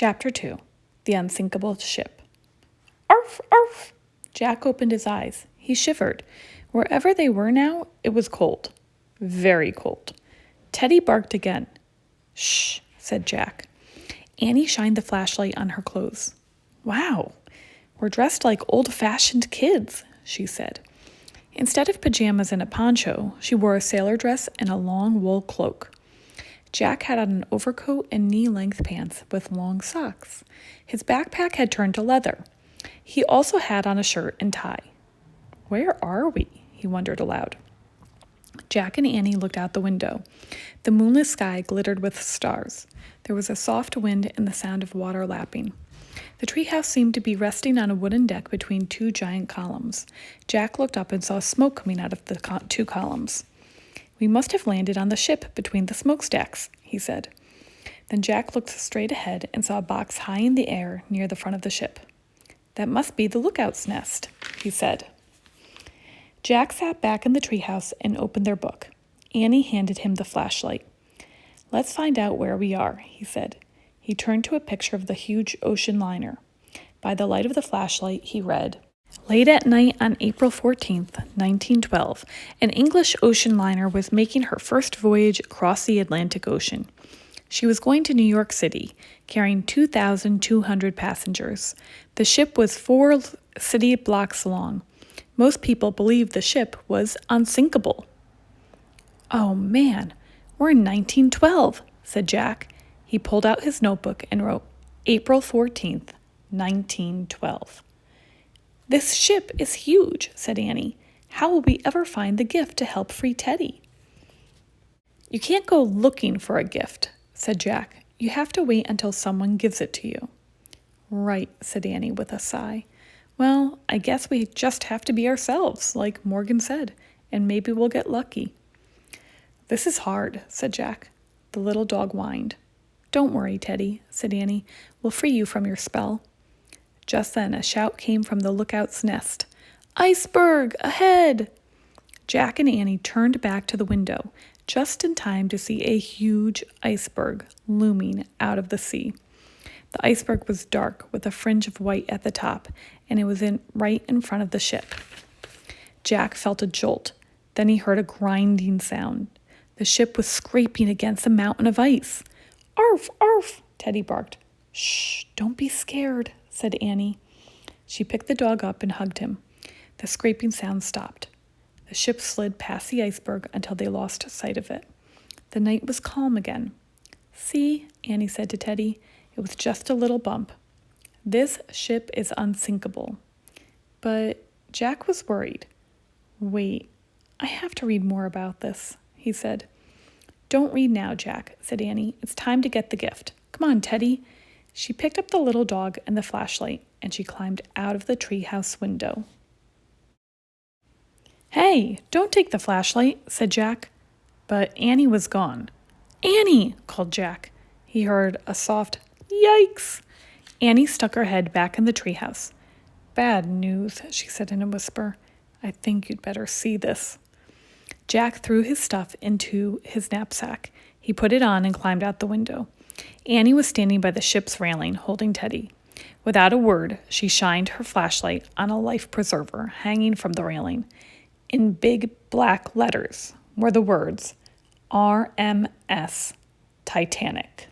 Chapter 2. The Unsinkable Ship. Arf, arf! Jack opened his eyes. He shivered. Wherever they were now, it was cold. Very cold. Teddy barked again. Shh, said Jack. Annie shined the flashlight on her clothes. Wow, we're dressed like old-fashioned kids, she said. Instead of pajamas and a poncho, she wore a sailor dress and a long wool cloak. Jack had on an overcoat and knee-length pants with long socks. His backpack had turned to leather. He also had on a shirt and tie. Where are we? He wondered aloud. Jack and Annie looked out the window. The moonless sky glittered with stars. There was a soft wind and the sound of water lapping. The treehouse seemed to be resting on a wooden deck between two giant columns. Jack looked up and saw smoke coming out of the two columns. We must have landed on the ship between the smokestacks, he said. Then Jack looked straight ahead and saw a box high in the air near the front of the ship. That must be the lookout's nest, he said. Jack sat back in the treehouse and opened their book. Annie handed him the flashlight. Let's find out where we are, he said. He turned to a picture of the huge ocean liner. By the light of the flashlight, he read, Late at night on April 14th, 1912, an English ocean liner was making her first voyage across the Atlantic Ocean. She was going to New York City, carrying 2,200 passengers. The ship was 4 city blocks long. Most people believed the ship was unsinkable. Oh man, we're in 1912, said Jack. He pulled out his notebook and wrote, April 14th, 1912. This ship is huge, said Annie. How will we ever find the gift to help free Teddy? You can't go looking for a gift, said Jack. You have to wait until someone gives it to you. Right, said Annie with a sigh. Well, I guess we just have to be ourselves, like Morgan said, and maybe we'll get lucky. This is hard, said Jack. The little dog whined. Don't worry, Teddy, said Annie. We'll free you from your spell. Just then a shout came from the lookout's nest. Iceberg! Ahead! Jack and Annie turned back to the window, just in time to see a huge iceberg looming out of the sea. The iceberg was dark with a fringe of white at the top, and it was right in front of the ship. Jack felt a jolt. Then he heard a grinding sound. The ship was scraping against a mountain of ice. Arf, arf, Teddy barked. Shh, don't be scared, said Annie. She picked the dog up and hugged him. The scraping sound stopped. The ship slid past the iceberg until they lost sight of it. The night was calm again. See, Annie said to Teddy, it was just a little bump. This ship is unsinkable. But Jack was worried. Wait, I have to read more about this, he said. Don't read now, Jack, said Annie. It's time to get the gift. Come on, Teddy. She picked up the little dog and the flashlight, and she climbed out of the treehouse window. Hey, don't take the flashlight, said Jack. But Annie was gone. Annie, called Jack. He heard a soft, yikes. Annie stuck her head back in the treehouse. Bad news, she said in a whisper. I think you'd better see this. Jack threw his stuff into his knapsack. He put it on and climbed out the window. Annie was standing by the ship's railing, holding Teddy. Without a word, she shined her flashlight on a life preserver hanging from the railing. In big black letters were the words, RMS Titanic.